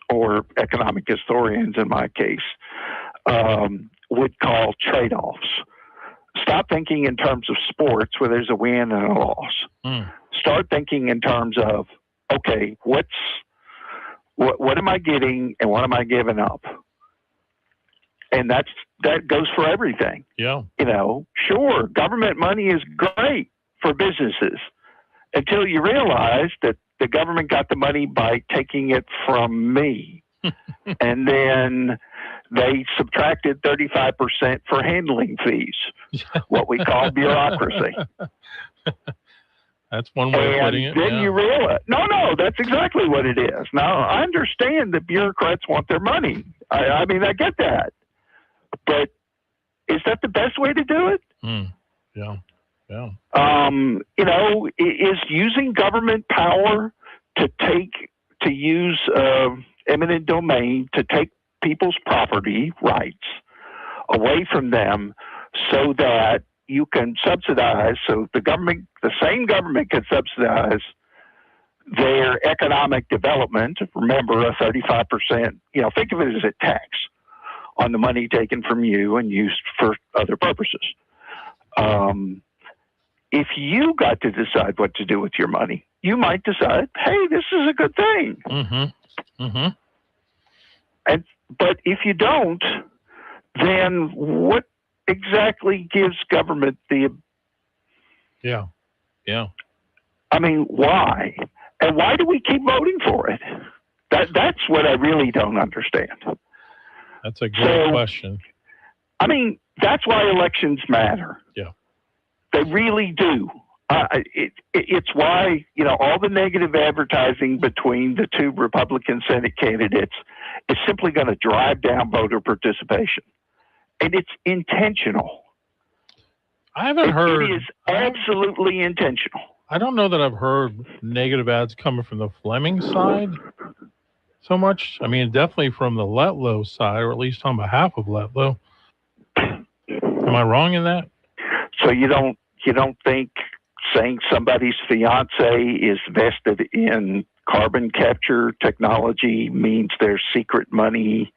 or economic historians in my case, would call trade-offs. Stop thinking in terms of sports where there's a win and a loss. Start thinking in terms of, okay, what am I getting and what am I giving up? And that goes for everything. Yeah. Sure, government money is great for businesses until you realize that the government got the money by taking it from me. And then they subtracted 35% for handling fees, what we call bureaucracy. That's one way of putting it. And then you realize, no, that's exactly what it is. Now, I understand that bureaucrats want their money. I mean, I get that. But is that the best way to do it? Yeah. Is using government power to use eminent domain to take people's property rights away from them so that you can subsidize, so the same government can subsidize their economic development. Remember, a 35%, think of it as a tax on the money taken from you and used for other purposes. If you got to decide what to do with your money, you might decide, hey, this is a good thing. But if you don't, then what exactly gives government the... Yeah. I mean, why? And why do we keep voting for it? That's what I really don't understand. That's a good question. I mean, that's why elections matter. Yeah. They really do. It's why, all the negative advertising between the two Republican Senate candidates is simply going to drive down voter participation. And it's intentional. I haven't heard. It is absolutely intentional. I don't know that I've heard negative ads coming from the Fleming side so much. I mean, definitely from the Letlow side, or at least on behalf of Letlow. Am I wrong in that? So you don't think saying somebody's fiance is vested in carbon capture technology means there's secret money?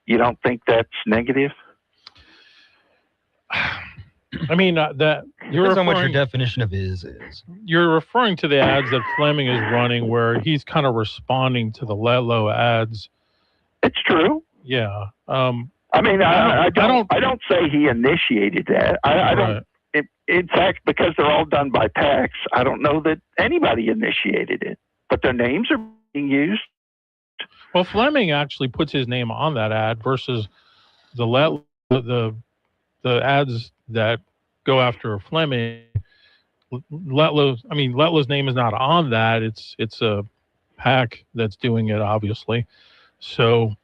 You don't think that's negative? I mean, that you're referring, what your definition of is. You're referring to the ads that Fleming is running, where he's kind of responding to the Letlow ads. It's true. Yeah. I mean, I don't say he initiated that. I don't. In fact, because they're all done by PACs, I don't know that anybody initiated it, but their names are being used. Well, Fleming actually puts his name on that ad versus the ads that go after Fleming. Letlow's name is not on that. It's a PAC that's doing it, obviously. So,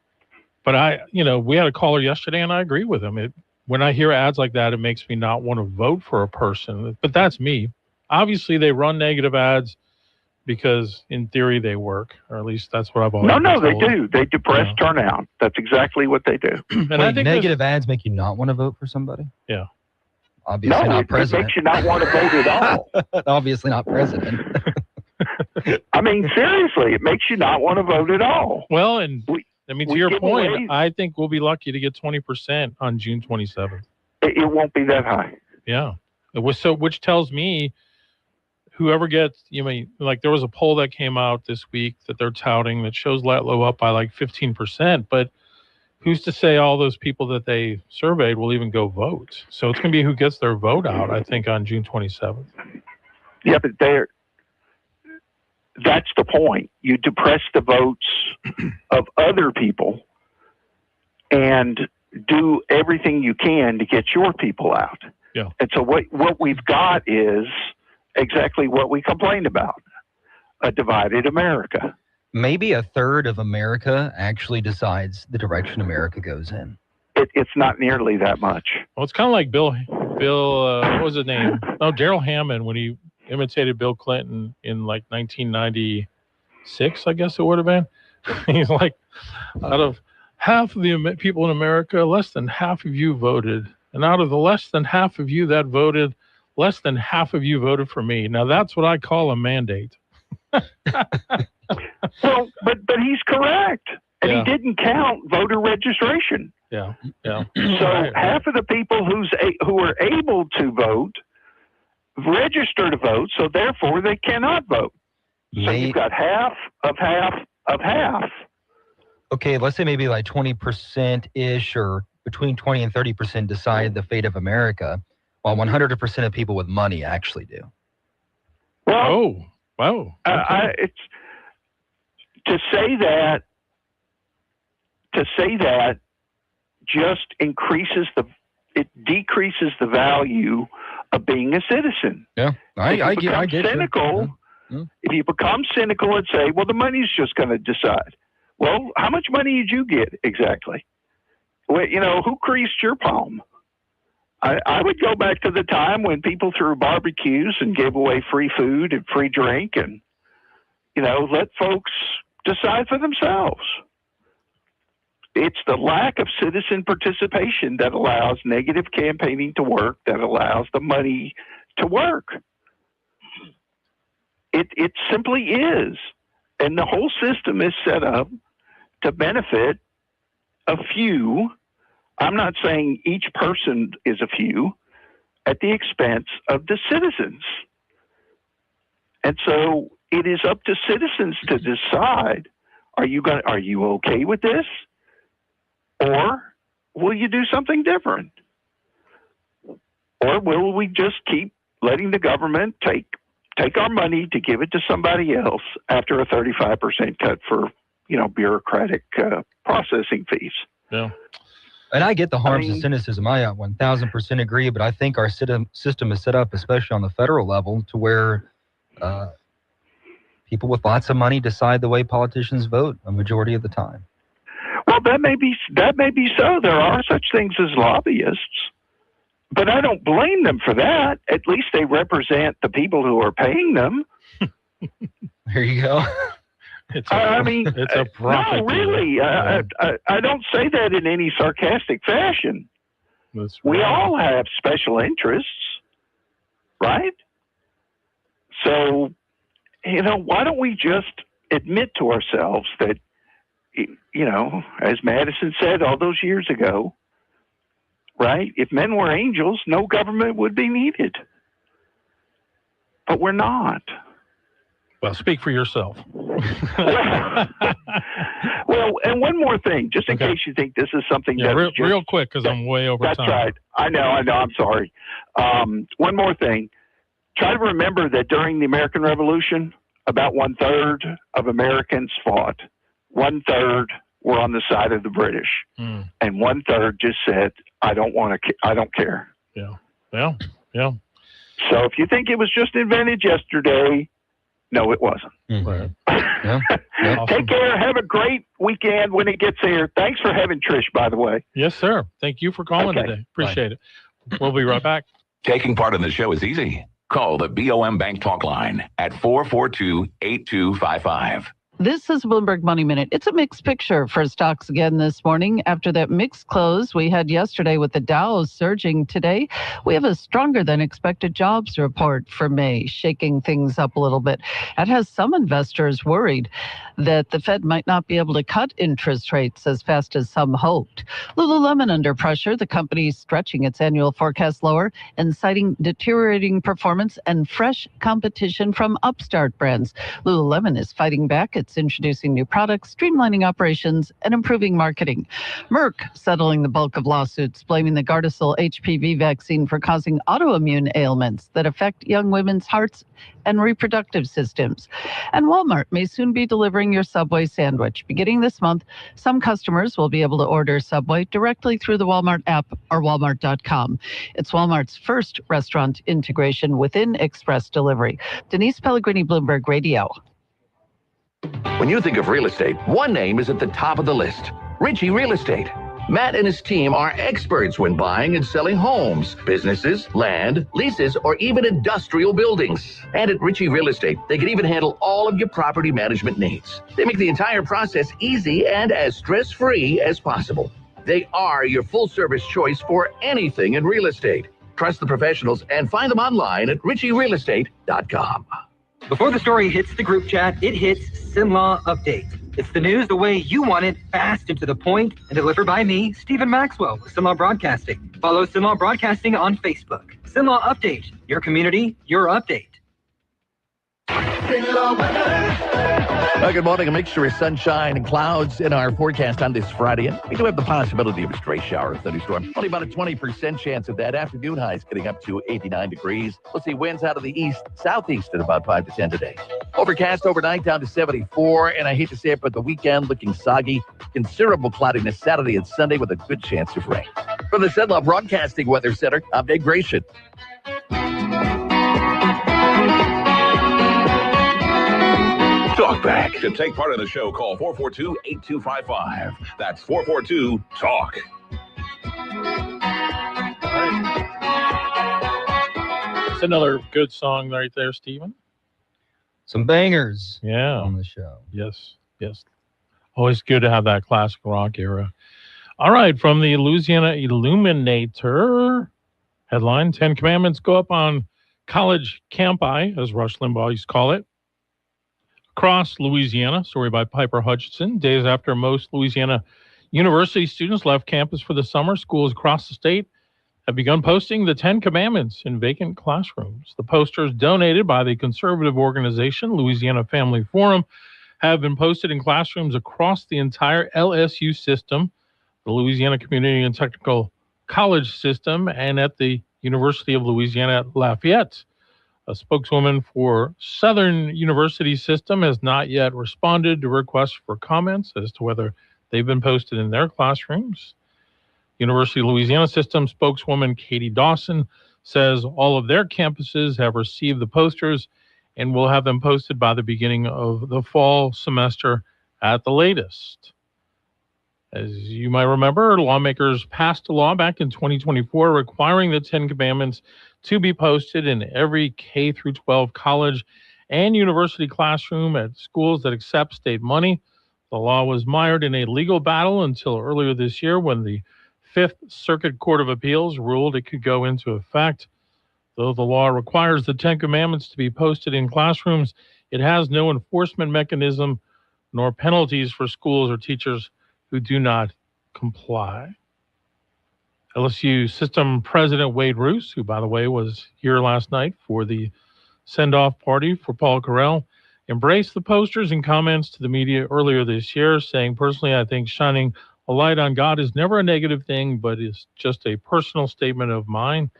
but we had a caller yesterday, and I agree with him. When I hear ads like that, it makes me not want to vote for a person. But that's me. Obviously, they run negative ads because, in theory, they work, or at least that's what I've always been told. They do. They depress turnout. That's exactly what they do. And I think negative ads make you not want to vote for somebody? Yeah. Obviously not president. It makes you not want to vote at all. Obviously not president. I mean, seriously, it makes you not want to vote at all. Well, to your point, I think we'll be lucky to get 20% on June 27th. It won't be that high. Yeah. Which tells me whoever gets, there was a poll that came out this week that they're touting that shows Letlow up by like 15%, but who's to say all those people that they surveyed will even go vote? So it's going to be who gets their vote out, I think, on June 27th. Yeah, but that's the point. You depress the votes of other people and do everything you can to get your people out. Yeah. And so what we've got is exactly what we complained about, a divided America. Maybe a third of America actually decides the direction America goes in. It's not nearly that much. Well, it's kind of like Bill, what was his name? Oh, Darrell Hammond, when he imitated Bill Clinton in like 1996, I guess it would have been. He's like, out of half of the people in America, less than half of you voted. And out of the less than half of you that voted, less than half of you voted for me. Now, that's what I call a mandate. Well, but he's correct. And didn't count voter registration. Yeah. Yeah. So Right. half of the people who are able to vote register to vote, so therefore they cannot vote. So you've got half of half of half. Okay, let's say maybe like 20%-ish or between 20 and 30% decide the fate of America, while 100% of people with money actually do. Well, Wow. Okay. it's to say that just decreases the value of being a citizen. Yeah, I get cynical. Yeah. If you become cynical and say, well, the money's just going to decide. Well, how much money did you get exactly? Well, who creased your palm? I would go back to the time when people threw barbecues and gave away free food and free drink and, let folks decide for themselves. It's the lack of citizen participation that allows negative campaigning to work, that allows the money to work. It simply is. And the whole system is set up to benefit a few. I'm not saying each person is a few, at the expense of the citizens. And so it is up to citizens to decide, are you okay with this? Or will you do something different? Or will we just keep letting the government take our money to give it to somebody else after a 35% cut for, bureaucratic processing fees? Yeah. And I get the harms and cynicism. I 1000% agree, but I think our system is set up, especially on the federal level, to where people with lots of money decide the way politicians vote a majority of the time. Well, that may be so. There are such things as lobbyists, but I don't blame them for that. At least they represent the people who are paying them. There you go. It's a profit. No, really. I don't say that in any sarcastic fashion. That's right. We all have special interests, right? So, why don't we just admit to ourselves that, as Madison said all those years ago, right? If men were angels, no government would be needed. But we're not. Well, speak for yourself. Well, and one more thing, just in case you think this is something that's real quick, because I'm way over that's time. That's right. I know. I'm sorry. One more thing. Try to remember that during the American Revolution, about 1/3 of Americans fought. 1/3 were on the side of the British, and 1/3 just said, "I don't care." Yeah. Well, yeah. So if you think it was just invented yesterday, no, it wasn't. Right. Yeah. Awesome. Take care. Have a great weekend when it gets here. Thanks for having Trish, by the way. Yes, sir. Thank you for calling today. Appreciate it. We'll be right back. Taking part in the show is easy. Call the BOM Bank Talk line at 442-8255. This is Bloomberg Money Minute. It's a mixed picture for stocks again this morning. After that mixed close we had yesterday with the Dow surging today, we have a stronger than expected jobs report for May, shaking things up a little bit. That has some investors worried that the Fed might not be able to cut interest rates as fast as some hoped. Lululemon under pressure, the company stretching its annual forecast lower and citing deteriorating performance and fresh competition from upstart brands. Lululemon is fighting back. It's introducing new products, streamlining operations, and improving marketing. Merck settling the bulk of lawsuits, blaming the Gardasil HPV vaccine for causing autoimmune ailments that affect young women's hearts and reproductive systems. And Walmart may soon be delivering your Subway sandwich. Beginning this month, some customers will be able to order Subway directly through the Walmart app or walmart.com. It's Walmart's first restaurant integration within express delivery. Denise Pellegrini, Bloomberg Radio. When you think of real estate, one name is at the top of the list: Ritchie Real Estate. Matt and his team are experts when buying and selling homes, businesses, land, leases, or even industrial buildings. And at Ritchie Real Estate, they can even handle all of your property management needs. They make the entire process easy and as stress-free as possible. They are your full-service choice for anything in real estate. Trust the professionals and find them online at ritchierealestate.com. Before the story hits the group chat, it hits SINLAW update. It's the news the way you want it, fast and to the point, and delivered by me, Stephen Maxwell, with Sinlaw Broadcasting. Follow Sinlaw Broadcasting on Facebook. Sinlaw Update, your community, your update. Good morning. A mixture of sunshine and clouds in our forecast on this Friday. And we do have the possibility of a stray shower or thunderstorm. Only about a 20% chance of that. Afternoon highs getting up to 89 degrees. We'll see winds out of the east, southeast at about 5 to 10 today. Overcast overnight down to 74. And I hate to say it, but the weekend looking soggy. Considerable cloudiness Saturday and Sunday with a good chance of rain. From the Sinlaw Broadcasting Weather Center, I'm Dave Gratian. Talk back. To take part in the show, call 442-8255. That's 442-TALK. It's another good song right there, Stephen. Some bangers Yeah. on the show. Yes. Always good to have that classic rock era. All right, from the Louisiana Illuminator headline, 10 Commandments go up on college campi, as Rush Limbaugh used to call it. Across Louisiana, story by Piper Hutchinson. Days after most Louisiana university students left campus for the summer, schools across the state have begun posting the 10 Commandments in vacant classrooms. The posters, donated by the conservative organization Louisiana Family Forum, have been posted in classrooms across the entire LSU system, the Louisiana Community and Technical College system, and at the University of Louisiana at Lafayette. A spokeswoman for Southern University System has not yet responded to requests for comments as to whether they've been posted in their classrooms. University of Louisiana System spokeswoman Katie Dawson says all of their campuses have received the posters and will have them posted by the beginning of the fall semester at the latest. As you might remember, lawmakers passed a law back in 2024 requiring the 10 Commandments to be posted in every K through 12 college and university classroom at schools that accept state money. The law was mired in a legal battle until earlier this year when the Fifth Circuit Court of Appeals ruled it could go into effect. Though the law requires the 10 Commandments to be posted in classrooms, it has no enforcement mechanism nor penalties for schools or teachers who do not comply. LSU System President Wade Roos, who, by the way, was here last night for the send-off party for Paul Carell, embraced the posters and comments to the media earlier this year, saying, personally, I think shining a light on God is never a negative thing, but is just a personal statement of mine.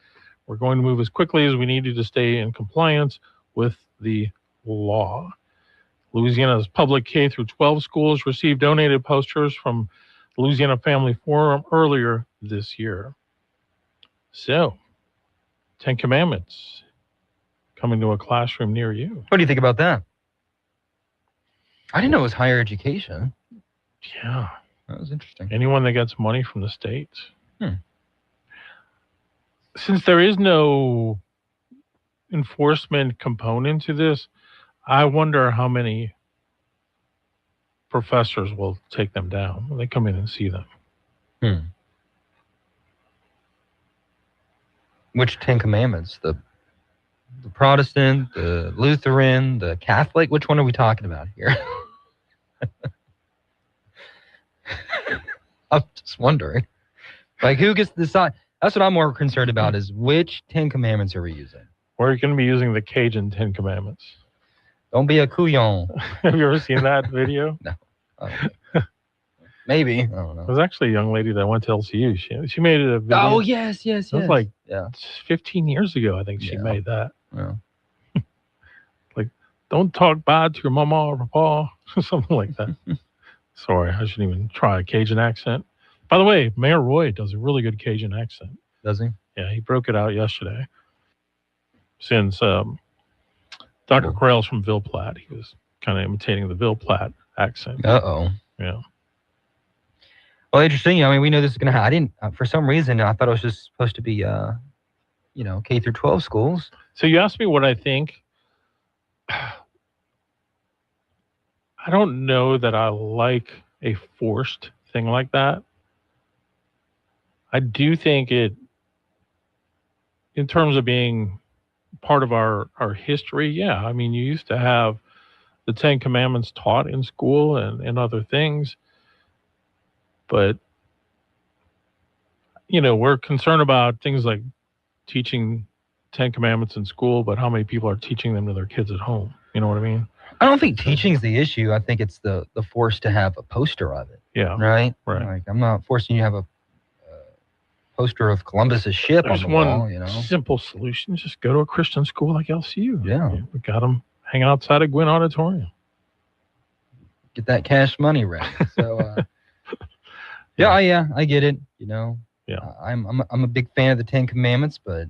We're going to move as quickly as we need to stay in compliance with the law. Louisiana's public K through 12 schools received donated posters from Louisiana Family Forum earlier this year. So, 10 Commandments coming to a classroom near you. What do you think about that? I didn't know it was higher education. Yeah. That was interesting. Anyone that gets money from the state. Since there is no enforcement component to this, I wonder how many professors will take them down when they come in and see them. Which 10 Commandments? The Protestant, the Lutheran, the Catholic? Which one are we talking about here? I'm just wondering. Like, who gets to decide? That's what I'm more concerned about, is which 10 Commandments are we using? We're going to be using the Cajun 10 Commandments. Don't be a couillon. Have you ever seen that video? No. Maybe. I don't know. It was actually a young lady that went to LCU. She made a video. Oh, yes. It was like 15 years ago, I think she made that. Yeah. Like, don't talk bad to your mama or papa, something like that. Sorry, I shouldn't even try a Cajun accent. By the way, Mayor Roy does a really good Cajun accent. Does he? Yeah, he broke it out yesterday. Since Dr. Correll's from Ville Platte, he was kind of imitating the Ville Platte accent. Uh-oh. Yeah. Well, interesting. I mean, we know this is going to happen. I didn't, for some reason, I thought it was just supposed to be, K through 12 schools. So you asked me what I think. I don't know that I like a forced thing like that. I do think it, in terms of being part of our history, yeah. I mean, you used to have the Ten Commandments taught in school and other things. But, we're concerned about things like teaching Ten Commandments in school, but how many people are teaching them to their kids at home? You know what I mean? I don't think teaching is the issue. I think it's the force to have a poster of it. Yeah. Right? Right. Like, I'm not forcing you to have a poster of Columbus's ship There's on the wall, one simple solution. Just go to a Christian school like LCU. Yeah. We got them hanging outside of Gwynn Auditorium. Get that cash money ready. So, I get it. Yeah. I'm a big fan of the Ten Commandments, but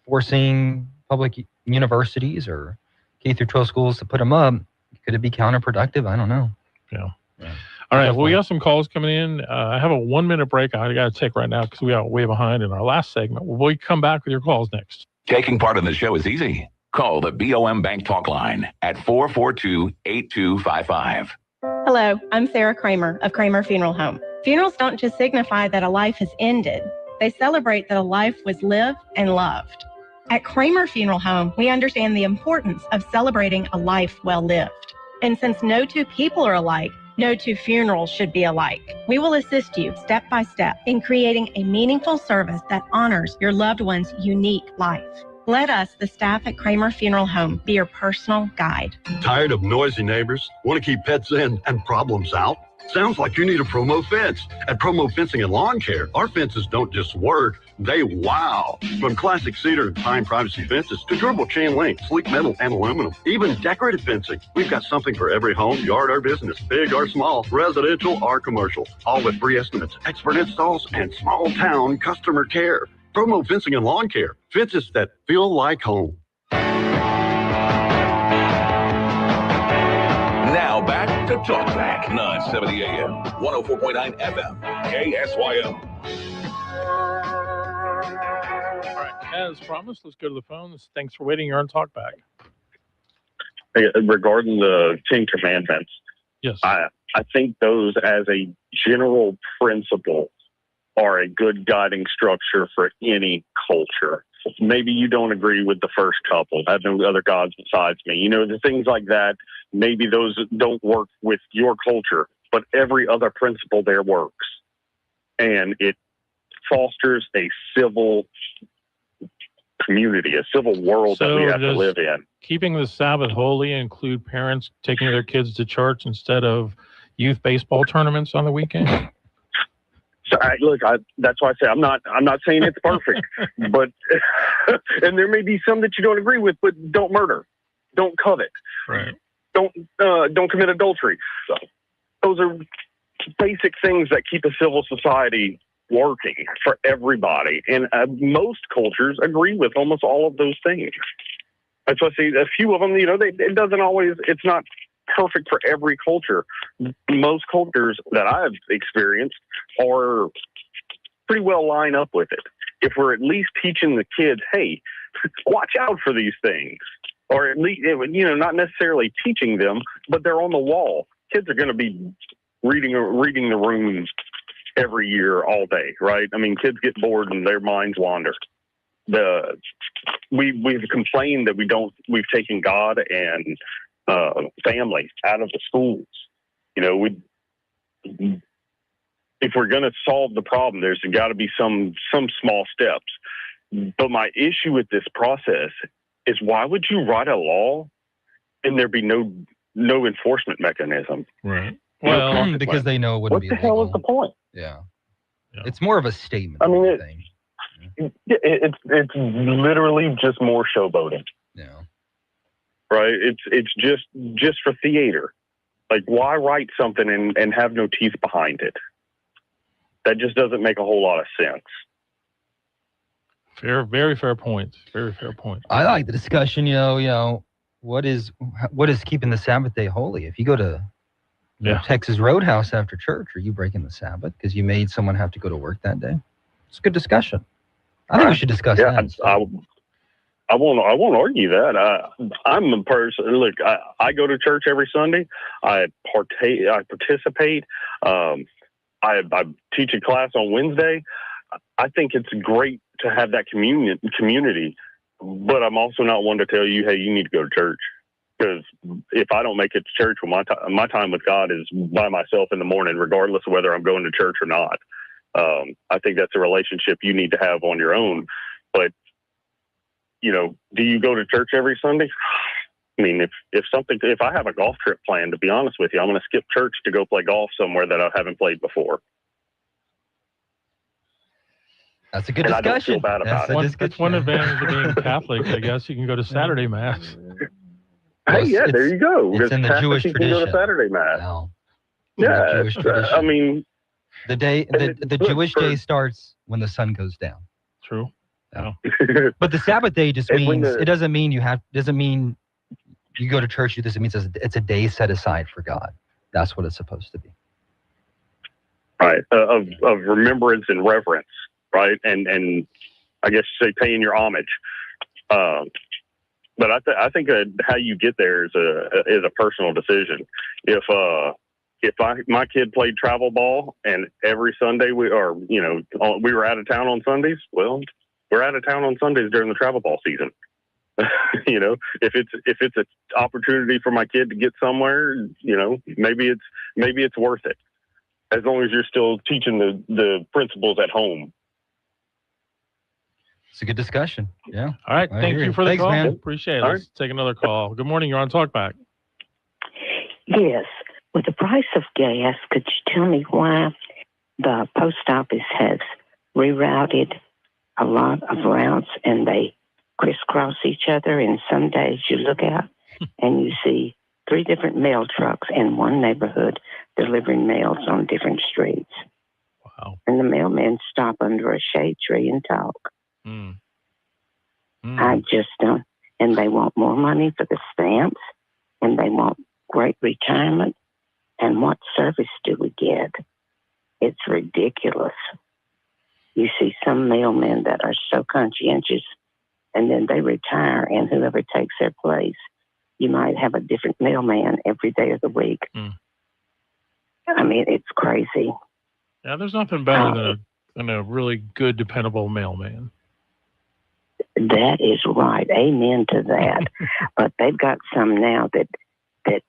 forcing public universities or K through 12 schools to put them up, could it be counterproductive? I don't know. Yeah. All right. Well, we got some calls coming in. I have a 1 minute break I got to take right now because we are way behind in our last segment. We'll come back with your calls next. Taking part in the show is easy. Call the BOM Bank Talk line at 442-8255. Hello, I'm Sarah Kramer of Kramer Funeral Home. Funerals don't just signify that a life has ended. They celebrate that a life was lived and loved. At Kramer Funeral Home, we understand the importance of celebrating a life well lived. And since no two people are alike, no two funerals should be alike. We will assist you step by step in creating a meaningful service that honors your loved one's unique life. Let us, the staff at Kramer Funeral Home, be your personal guide. Tired of noisy neighbors? Want to keep pets in and problems out? Sounds like you need a Promo fence. At Promo Fencing and Lawn Care, our fences don't just work, they wow. From classic cedar and pine privacy fences to durable chain link, sleek metal, and aluminum, even decorative fencing. We've got something for every home, yard, or business, big or small, residential or commercial, all with free estimates, expert installs, and small town customer care. Promo Fencing and Lawn Care, fences that feel like home. Now back to Talk Back, 970 AM, 104.9 FM, KSYO. All right. As promised, let's go to the phones. Thanks for waiting. You're on Talk Back. Regarding the Ten Commandments, yes, I think those as a general principle are a good guiding structure for any culture. Maybe you don't agree with the first couple, have no other gods besides me. The things like that, maybe those don't work with your culture, but every other principle there works. And it fosters a civil community, a civil world that we have to live in. Keeping the Sabbath holy include parents taking their kids to church instead of youth baseball tournaments on the weekend? So that's why I say I'm not saying it's perfect, but and there may be some that you don't agree with, but don't murder, don't covet, right? Don't commit adultery. So those are basic things that keep a civil society working for everybody, and most cultures agree with almost all of those things. That's why I say a few of them, it doesn't always. It's not perfect for every culture. Most cultures that I've experienced are pretty well line up with it. If we're at least teaching the kids, hey, watch out for these things, or at least, not necessarily teaching them, but they're on the wall. Kids are going to be reading the runes every year, all day, right? I mean, kids get bored and their minds wander. We've complained that we've taken God and family out of the schools. If we're going to solve the problem, there's got to be some small steps. But my issue with this process is, why would you write a law and there be no enforcement mechanism? Right. Well, because they know it wouldn't be legal. What the hell is the point? Yeah. It's more of a statement. I mean, it's literally just more showboating. Yeah. Right? It's just for theater. Like, why write something and have no teeth behind it? That just doesn't make a whole lot of sense. Fair, very fair point. Very fair point. I like the discussion. What is keeping the Sabbath day holy? If you go to Texas Roadhouse after church, are you breaking the Sabbath because you made someone have to go to work that day? It's a good discussion. I think we should discuss that. I won't argue that. I'm a person. Look, I go to church every Sunday. I participate. I teach a class on Wednesday. I think it's great to have that community, but I'm also not one to tell you, hey, you need to go to church. Because if I don't make it to church, well, my time with God is by myself in the morning, regardless of whether I'm going to church or not. I think that's a relationship you need to have on your own. But, do you go to church every Sunday? I mean, if I have a golf trip planned, to be honest with you, I'm going to skip church to go play golf somewhere that I haven't played before. That's a good and discussion. I don't feel bad about it. That's one advantage of being Catholic, I guess. You can go to Saturday Mass. Hey, yeah, there you go. It's in the Catholic, Jewish you tradition. can go to Saturday Mass. Wow. Yeah, Jewish tradition. I mean, the Jewish day starts when the sun goes down. True. Yeah. But the Sabbath day just means it doesn't mean you go to church. It just means it's a day set aside for God. That's what it's supposed to be. Right, of remembrance and reverence, right, and I guess you say paying your homage. But I think how you get there is a personal decision. If my kid played travel ball and every Sunday we were out of town on Sundays, well, we're out of town on Sundays during the travel ball season. If it's an opportunity for my kid to get somewhere, maybe it's worth it, as long as you're still teaching the principles at home. It's a good discussion. Yeah. All right. Thank you for the call. Man. Appreciate it. Let's take another call. Good morning. You're on Talkback. Yes. With the price of gas, could you tell me why the post office has rerouted a lot of routes and they crisscross each other? And some days you look out and you see 3 different mail trucks in one neighborhood delivering mails on different streets. Wow. And the mailmen stop under a shade tree and talk. I just don't. And they want more money for the stamps, and they want great retirement. And what service do we get? It's ridiculous. You see some mailmen that are so conscientious, and then they retire, and whoever takes their place, you might have a different mailman every day of the week. I mean, it's crazy. Yeah, there's nothing better than a really good, dependable mailman. That is right. Amen to that. But they've got some now that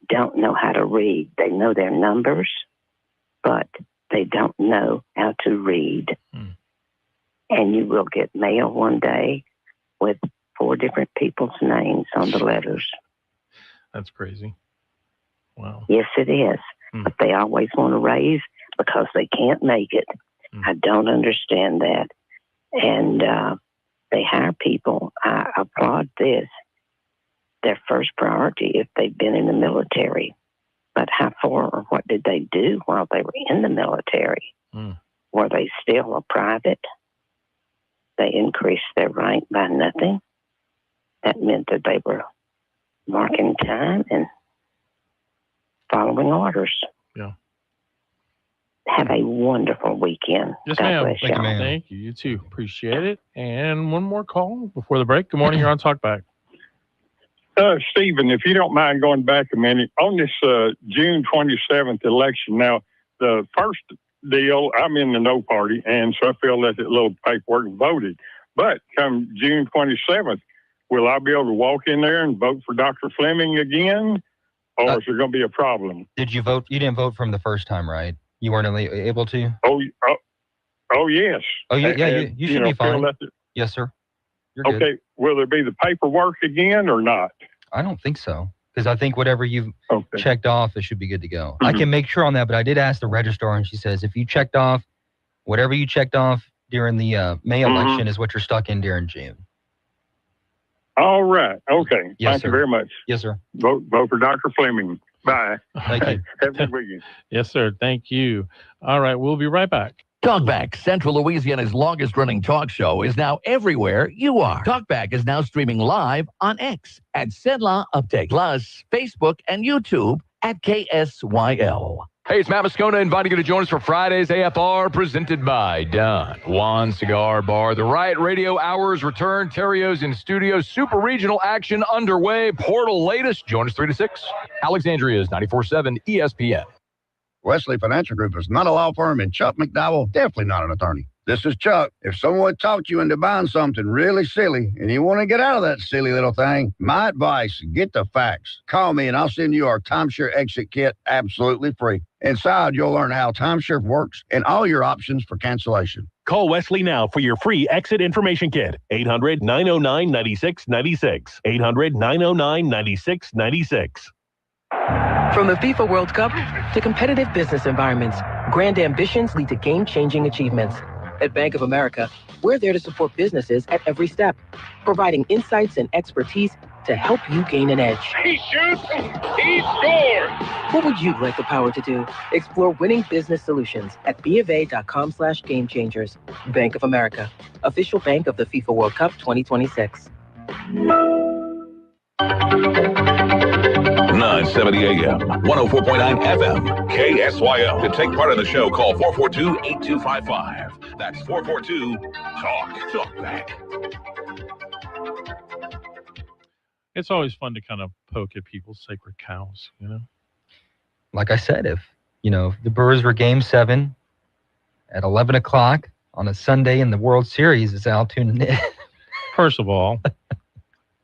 don't know how to read. They know their numbers, but they don't know how to read. And you will get mail one day with 4 different people's names on the letters. That's crazy. Wow. Yes, it is. But they always want to raise because they can't make it. I don't understand that. And they hire people. I applaud this. Their first priority if they've been in the military. But how far or what did they do while they were in the military? Were they still a private? They increased their rank by nothing. That meant that they were marking time and following orders. Yeah. Have a wonderful weekend. Yes, God ma'am. bless y'all. Thank you. You too. Appreciate it. And one more call before the break. Good morning. You're on Talkback. Stephen, if you don't mind going back a minute, on this June 27th election, now, the first deal, I'm in the no party, and so I filled out that little paperwork and voted. But come June 27th, will I be able to walk in there and vote for Dr. Fleming again, or is there going to be a problem? Did you vote? You didn't vote from the first time, right? You weren't able to? Oh, yes. Oh, yeah, you should be fine. Yes, sir. You're good. Okay, will there be the paperwork again or not? I don't think so, because I think whatever you've checked off, it should be good to go. I can make sure on that, but I did ask the registrar, and she says if you checked off, whatever you checked off during the May election is what you're stuck in during June. All right. Okay. Yes, Thank you very much. Yes, sir. Vote for Dr. Fleming. Bye. Thank you. Have a good weekend. Yes, sir. Thank you. All right. We'll be right back. Talkback, Central Louisiana's longest-running talk show, is now everywhere you are. Talkback is now streaming live on X at Sedla Update, plus Facebook and YouTube at KSYL. Hey, it's Matt Moscona inviting you to join us for Friday's AFR, presented by Don Juan Cigar Bar. The Riot Radio Hours return. Terrios in studio. Super regional action underway. Portal latest. Join us 3 to 6. Alexandria's 94.7 ESPN. Wesley Financial Group is not a law firm, and Chuck McDowell, definitely not an attorney. This is Chuck. If someone talked you into buying something really silly and you want to get out of that silly little thing, my advice, get the facts. Call me and I'll send you our timeshare exit kit absolutely free. Inside, you'll learn how timeshare works and all your options for cancellation. Call Wesley now for your free exit information kit. 800-909-9696. 800-909-9696. From the FIFA World Cup to competitive business environments, grand ambitions lead to game-changing achievements. At Bank of America, we're there to support businesses at every step, providing insights and expertise to help you gain an edge. He shoots, he scores! What would you like the power to do? Explore winning business solutions at BofA.com/gamechangers. Bank of America, official bank of the FIFA World Cup 2026. 970 AM, 104.9 FM, KSYO. To take part in the show, call 442-8255. That's 442-TALK. Talk back. It's always fun to kind of poke at people's sacred cows, you know? Like I said, if the Brewers were Game 7 at 11 o'clock on a Sunday in the World Series, is Al tuning in? First of all,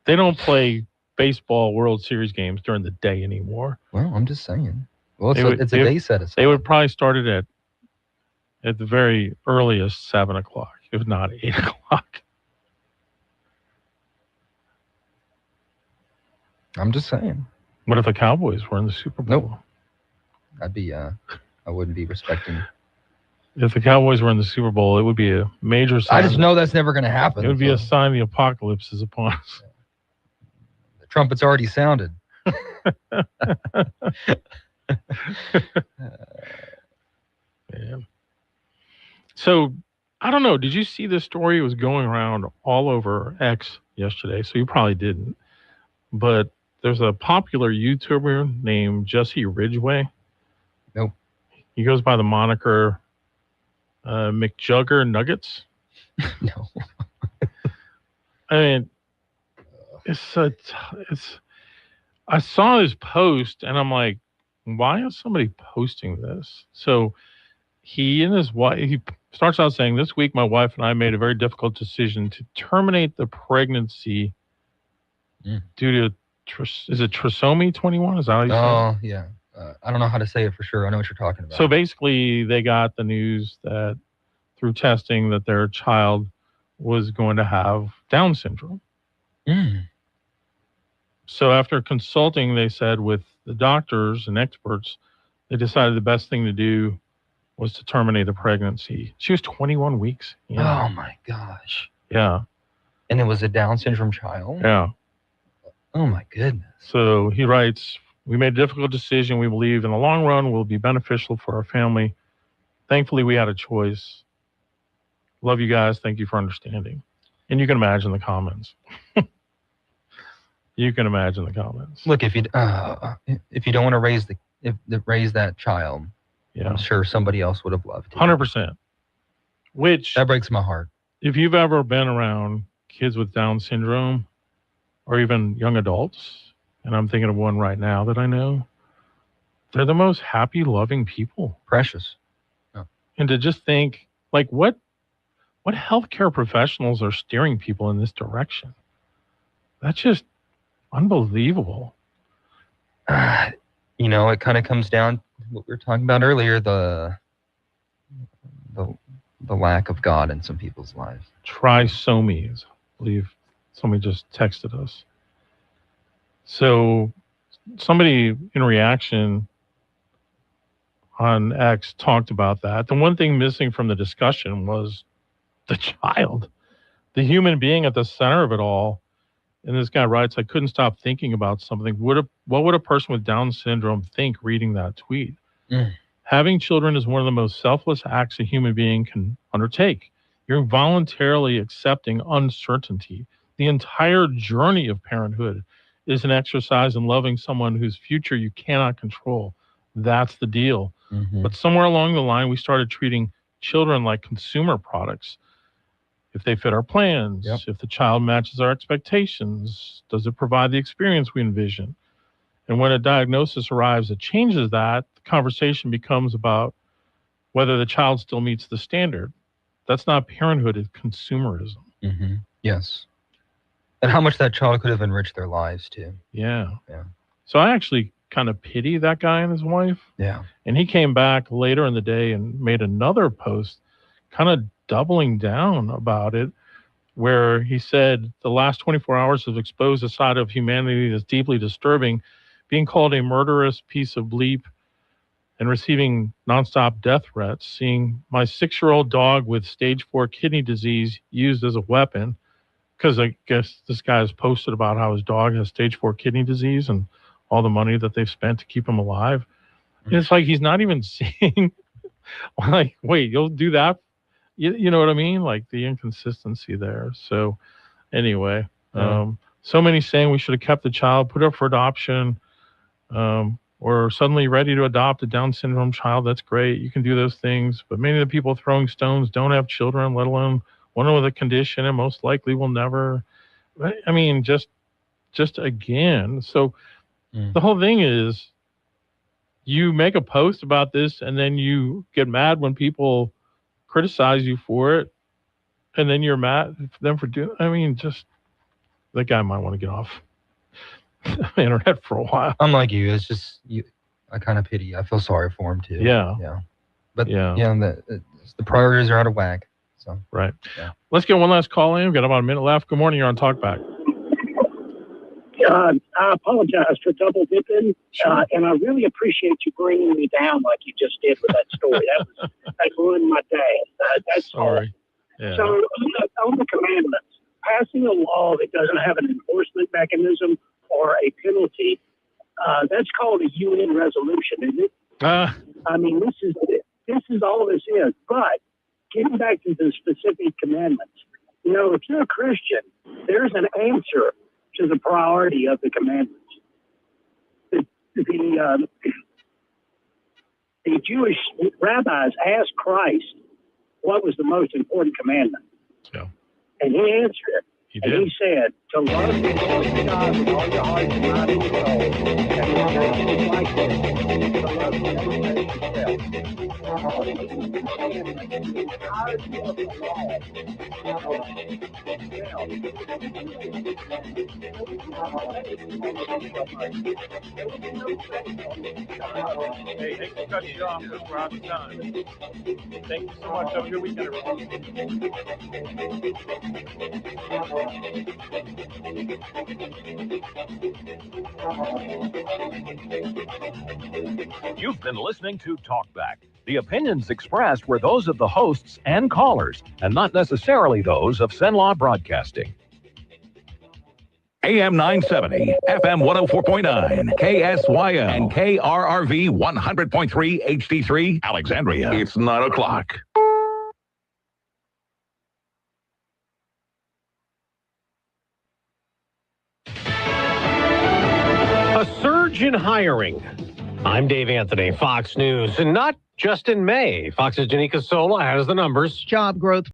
they don't play baseball World Series games during the day anymore. Well, I'm just saying. Well, it's a day set aside. They would probably start it at the very earliest 7 o'clock, if not 8 o'clock. I'm just saying. What if the Cowboys were in the Super Bowl? Nope. I wouldn't be respecting. If the Cowboys were in the Super Bowl, it would be a major sign. I just know that's never going to happen. It would be a sign the apocalypse is upon us. The trumpet's already sounded. Man. So, I don't know. Did you see this story? It was going around all over X yesterday, so you probably didn't. But there's a popular YouTuber named Jesse Ridgway. Nope. He goes by the moniker McJugger Nuggets. No. I mean, I saw his post and I'm like, why is somebody posting this? So he and his wife, he starts out saying, this week my wife and I made a very difficult decision to terminate the pregnancy due to, is it trisomy 21? Is that how you say it? Oh, yeah. I don't know how to say it for sure. I know what you're talking about. So basically, they got the news that through testing that their child was going to have Down syndrome. So after consulting, they said, with the doctors and experts, they decided the best thing to do was to terminate the pregnancy. She was 21 weeks. Oh, my gosh. Yeah. And it was a Down syndrome child? Yeah. Oh, my goodness. So he writes, we made a difficult decision. We believe in the long run will be beneficial for our family. Thankfully, we had a choice. Love you guys. Thank you for understanding. And you can imagine the comments. You can imagine the comments. Look, if you don't want to raise that child, yeah, I'm sure somebody else would have loved it. 100%. Which that breaks my heart. If you've ever been around kids with Down syndrome, or even young adults, and I'm thinking of one right now that I know, they're the most happy, loving people. Precious. Yeah. And to just think, like, what healthcare professionals are steering people in this direction? That's just unbelievable. It kind of comes down to what we were talking about earlier, the lack of God in some people's lives. Trisomies, I believe. Somebody just texted us. So somebody in reaction on X talked about that. The one thing missing from the discussion was the child, the human being at the center of it all. And this guy writes, I couldn't stop thinking about something. What would a person with Down syndrome think reading that tweet? Having children is one of the most selfless acts a human being can undertake. You're voluntarily accepting uncertainty. The entire journey of parenthood is an exercise in loving someone whose future you cannot control. That's the deal. But somewhere along the line, we started treating children like consumer products. If they fit our plans, if the child matches our expectations, does it provide the experience we envision? And when a diagnosis arrives that changes that, the conversation becomes about whether the child still meets the standard. That's not parenthood, it's consumerism. Mm-hmm. Yes. And how much that child could have enriched their lives too. Yeah. Yeah. So I actually kind of pity that guy and his wife. Yeah. And he came back later in the day and made another post kind of doubling down about it, where he said the last 24 hours have exposed a side of humanity that's deeply disturbing. Being called a murderous piece of bleep and receiving nonstop death threats, seeing my 6-year-old dog with stage 4 kidney disease used as a weapon, because I guess this guy has posted about how his dog has stage 4 kidney disease and all the money that they've spent to keep him alive. And it's like he's not even seeing, like, wait, you'll do that? You know what I mean? Like the inconsistency there. So anyway, so many saying we should have kept the child, put up for adoption, or suddenly ready to adopt a Down syndrome child. That's great. You can do those things. But many of the people throwing stones don't have children, let alone one with a condition, and most likely will never. I mean, just again. So the whole thing is you make a post about this and then you get mad when people criticize you for it, and then you're mad at them for doing. I mean, just that guy might want to get off the internet for a while. I'm like you. It's just you. I kind of pity. I feel sorry for him too. Yeah. Yeah. But the priorities are out of whack. So right. Yeah. Let's get one last call in. We've got about a minute left. Good morning. You're on Talkback. I apologize for double dipping, and I really appreciate you bringing me down like you just did with that story. That ruined my day. That's sorry. Yeah. So on the commandments, passing a law that doesn't have an enforcement mechanism or a penalty, that's called a UN resolution, isn't it? I mean, this is all this is. But getting back to the specific commandments, if you're a Christian, there's an answer to the priority of the commandments. The Jewish rabbis asked Christ what was the most important commandment. Yeah. And he answered it. He and did. he said, to love the Lord your God with all your heart and mind and soul. And the church is like this, to love the Hey, hate to cut you off, but we're out of time. Thank you so much. Have a good weekend, everyone. You've been listening to Talkback. The opinions expressed were those of the hosts and callers, and not necessarily those of Cenlaw Broadcasting. AM 970, FM 104.9, KSYL, and KRRV 100.3 HD3, Alexandria. It's 9 o'clock. A surge in hiring. I'm Dave Anthony, Fox News. And not just in May. Fox's Janika Sola has the numbers. Job growth